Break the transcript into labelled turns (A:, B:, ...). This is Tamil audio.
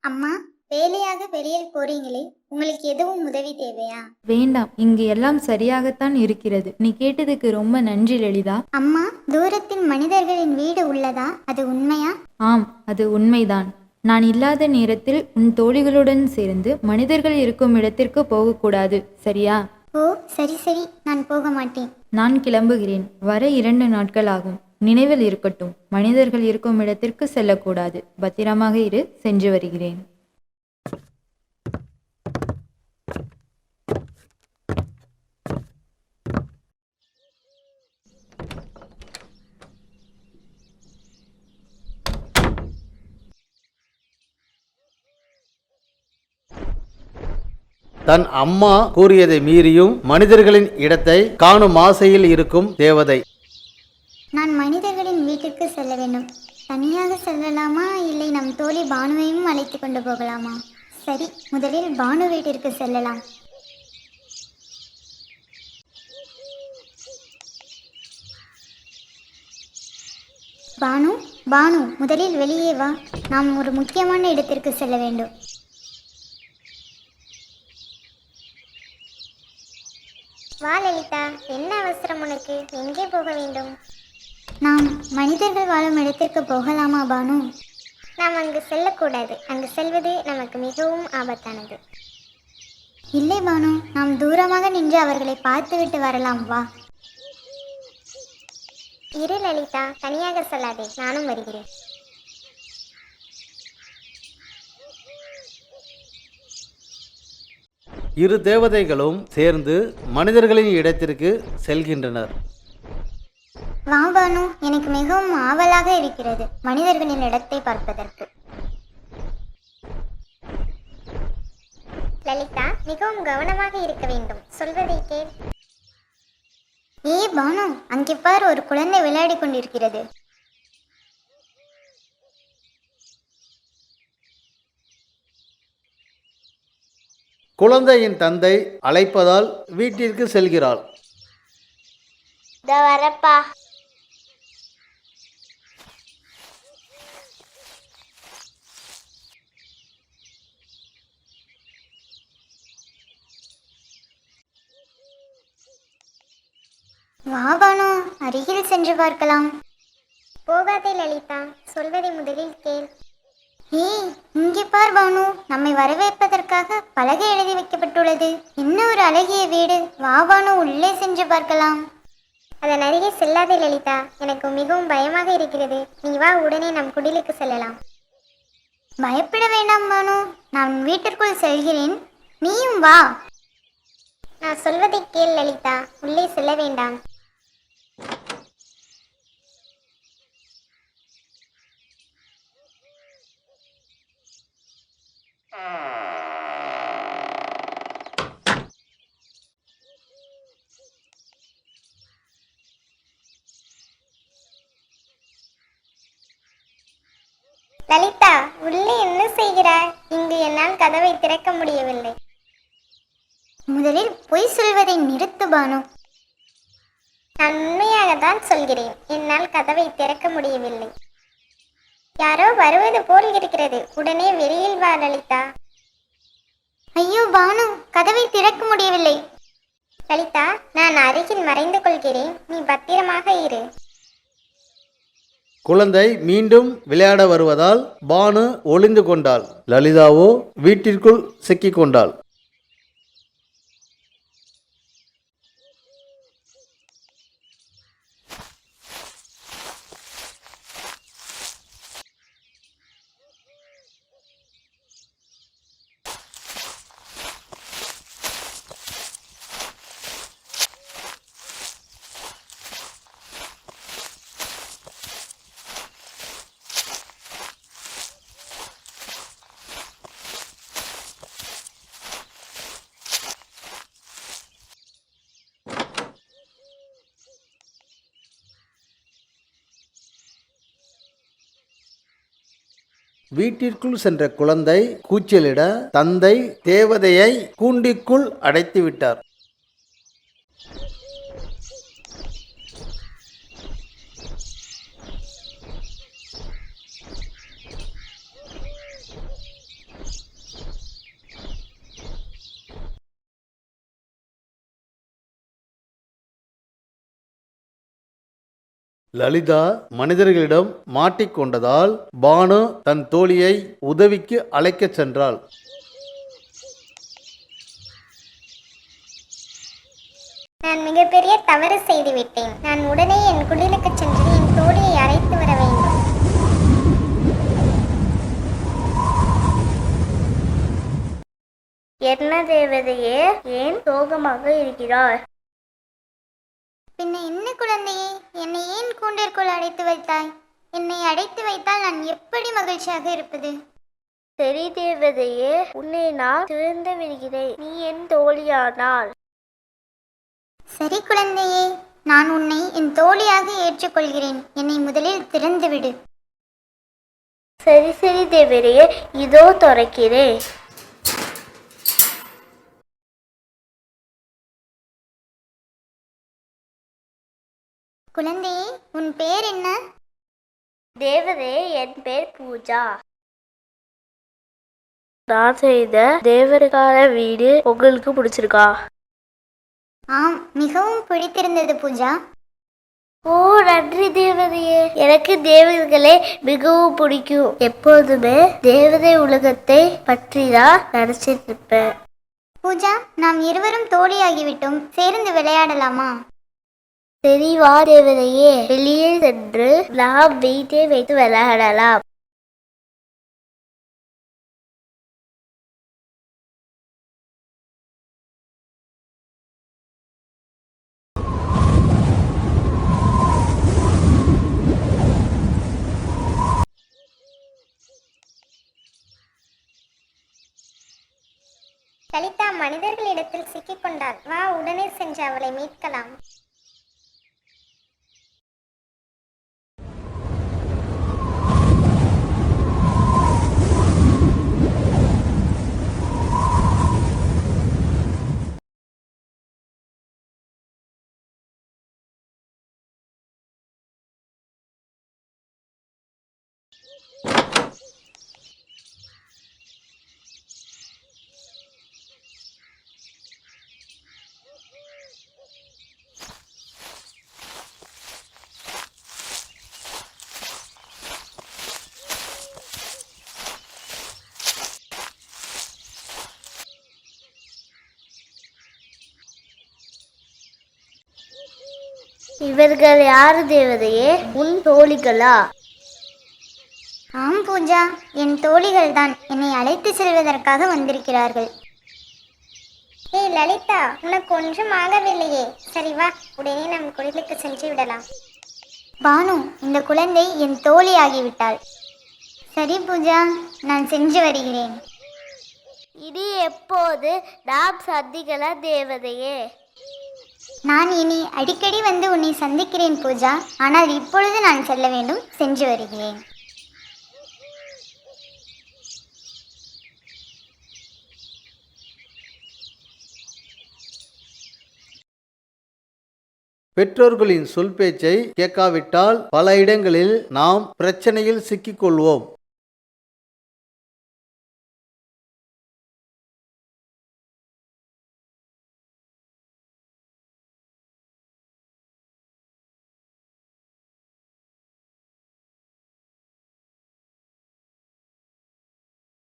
A: அம்மா, வேலையாக வெளியில் போறீங்களே, உங்களுக்கு எதுவும் உதவி தேவையா?
B: வேண்டாம், இங்கு எல்லாம் சரியாகத்தான் இருக்கிறது. நீ கேட்டதுக்கு ரொம்ப நன்றி லலிதா.
A: அம்மா, தூரத்தில் மனிதர்களின் வீடு உள்ளதா? அது உண்மையா?
B: ஆம், அது உண்மைதான். நான் இல்லாத நேரத்தில் உன் தோழிகளுடன் சேர்ந்து மனிதர்கள் இருக்கும் இடத்திற்கு போகக்கூடாது, சரியா?
A: ஓ, சரி சரி, நான் போக மாட்டேன்.
B: நான் கிளம்புகிறேன். வர 2 நாட்கள் ஆகும். நினைவில் இருக்கட்டும், மனிதர்கள் இருக்கும் இடத்திற்கு செல்லக்கூடாது. பத்திரமாக இரு, சென்று வருகிறேன்.
C: தன் அம்மா கூறியதை மீறியும் மனிதர்களின் இடத்தை காணும் ஆசையில் இருக்கும் தேவதை.
A: நான் மனிதர்களின் வீட்டிற்கு செல்ல வேண்டும். தனியாக செல்லலாமா, இல்லை நம் தோழி பானுவையும் அழைத்து கொண்டு போகலாமா? சரி, முதலில் பானு வீட்டிற்கு செல்லலாம். பானு, பானு, முதலில் வெளியே வா. நாம் ஒரு முக்கியமான இடத்திற்கு செல்ல வேண்டும். வா லலிதா, என்ன அவசரம் உனக்கு? எங்கே போக வேண்டும்? நாம் மனிதர்கள் வாழும் இடத்திற்கு போகலாமா பானு? நாம் அங்கு செல்லக்கூடாது. அங்கு செல்வது நமக்கு மிகவும் ஆபத்தானது. இல்லை பானு, நாம் தூரமாக நின்று அவர்களை பார்த்துவிட்டு வரலாம், வா. இரு லலிதா, தனியாக செல்லாதே, நானும் வருகிறேன்.
C: இரு தேவதைகளும் சேர்ந்து மனிதர்களின் இடத்திற்கு செல்கின்றனர்.
A: வா பானு, எனக்கு மிகவும் ஆவலாக இருக்கிறது மனிதர்களின் இடத்தை பார்ப்பதற்கு. லலிதா, மிகவும் கவனமாக இருக்க வேண்டும். சொல்வதை கேள். பானு, அங்கே பார், ஒரு குழந்தை விளையாடி கொண்டிருக்கிறது.
C: குழந்தையின் தந்தை அழைப்பதால் வீட்டிற்கு செல்கிறாள்.
A: வரப்பா. வா பானு, அருகில் சென்று பார்க்கலாம். போகாதே லலிதா, சொல்வதை முதலில் கேள். இங்கே பார் பானு, நம்மை வரவேற்பதற்காக பலகை எழுதி வைக்கப்பட்டுள்ளது. என்ன ஒரு அழகிய வீடு. வா பானு, உள்ளே சென்று பார்க்கலாம். அதன் அருகே செல்லாதே லலிதா, எனக்கு மிகவும் பயமாக இருக்கிறது. நீ வா, உடனே நம் குடிலுக்கு செல்லலாம். பயப்பட வேண்டாம் பானு, நான் வீட்டிற்குள் செல்கிறேன், நீயும் வா. நான் சொல்வதை கேள் லலிதா, உள்ளே செல்ல வேண்டாம். லலிதா, உள்ளே என்ன செய்கிறாய்? இங்கு என்னால் கதவை திறக்க முடியவில்லை. முதலில் பொய் சொல்வதை நிறுத்து பானு. நான் உண்மையாகத்தான் சொல்கிறேன், என்னால் கதவை திறக்க முடியவில்லை. யாரோ வருவது போல் இருக்கிறது, உடனே வெளியில் வா லலிதா. ஐயோ பானு, கதவை திறக்க முடியவில்லை. லலிதா, நான் அருகில் மறைந்து கொள்கிறேன், நீ பத்திரமாக இரு.
C: குழந்தை மீண்டும் விளையாட வருவதால் பானு ஒளிந்து கொண்டாள். லலிதாவோ வீட்டிற்குள் சிக்கிக் கொண்டாள். வீட்டிற்குள் சென்ற குழந்தை கூச்சலிட தந்தை தேவதையை கூண்டிற்குள் அடைத்து விட்டார். லலிதா மனிதர்களிடம் மாட்டிக்கொண்டதால் பானு தன் தோழியை உதவிக்கு அழைக்கச் சென்றாள்.
A: நான் மிகப்பெரிய தவறு செய்துவிட்டேன். நான் உடனே என் குடிலுக்கு சென்று என் தோழியை அழைத்து வர வேண்டும்.
D: என்ன தேவதையே, ஏன் சோகமாக இருக்கிறாய்?
A: பின்ன என்ன குழந்தையே, என்னை ஏன் கூண்டிற்குள் அடைத்து வைத்தாய்? என்னை அடைத்து வைத்தால் நான் எப்படி மகிழ்ச்சியாக இருப்பது?
D: சரி தேவதையே, உன்னை நான் திறந்து விடுகிறேன். நீ என் தோழியானால்.
A: சரி குழந்தையே, நான் உன்னை என் தோழியாக ஏற்றுக்கொள்கிறேன். என்னை முதலில் திறந்து விடு.
D: சரி சரி தேவதையே, இதோ துறக்கிறேன்.
A: குழந்தையே, உன் பேர் என்ன?
D: தேவதையே, என் பேர் பூஜா. நான் செய்த தேவருக்கான வீடு உங்களுக்கு பிடிச்சிருக்கா?
A: ஆம், மிகவும் பிடித்திருந்தது பூஜா.
D: ஓ நன்றி தேவதையே. எனக்கு தேவதைகளே மிகவும் பிடிக்கும். எப்போதுமே தேவதை உலகத்தை பற்றி தான் நினைச்சிட்டு இருப்பேன்.
A: பூஜா, நாம் இருவரும் தோழியாகிவிட்டோம். சேர்ந்து விளையாடலாமா?
D: சரி வா தேவதையே, வெளியே சென்று நாம் வீட்டை வைத்து விளையாடலாம்.
A: லலிதா மனிதர்களிடத்தில் சிக்கிக்கொண்டாள். வா, உடனே சென்று அவளை மீட்கலாம்.
D: இவர்கள் யாரு தேவதையே? உன் தோழிகளா?
A: ஆம் பூஜா, என் தோழிகள் தான். என்னை அழைத்து செல்வதற்காக வந்திருக்கிறார்கள். ஏய் லலிதா, உனக்கு ஒன்றும் ஆகவில்லையே? சரி வா, உடனே நம் குடிலுக்கு சென்று விடலாம். பானு, இந்த குழந்தை என் தோழி ஆகிவிட்டாள். சரி பூஜா, நான் சென்று வருகிறேன்.
D: இனி எப்போது நாம் சந்திக்கலாம் தேவதையே?
A: நான் இனி அடிக்கடி வந்து உன்னை சந்திக்கிறேன் பூஜா. ஆனால் இப்பொழுது நான் செல்ல வேண்டும். சென்று வருகிறேன்.
C: பெற்றோர்களின் சொல் பேச்சை கேட்காவிட்டால் பல இடங்களில் நாம் பிரச்சனையில் சிக்கிக்கொள்வோம்.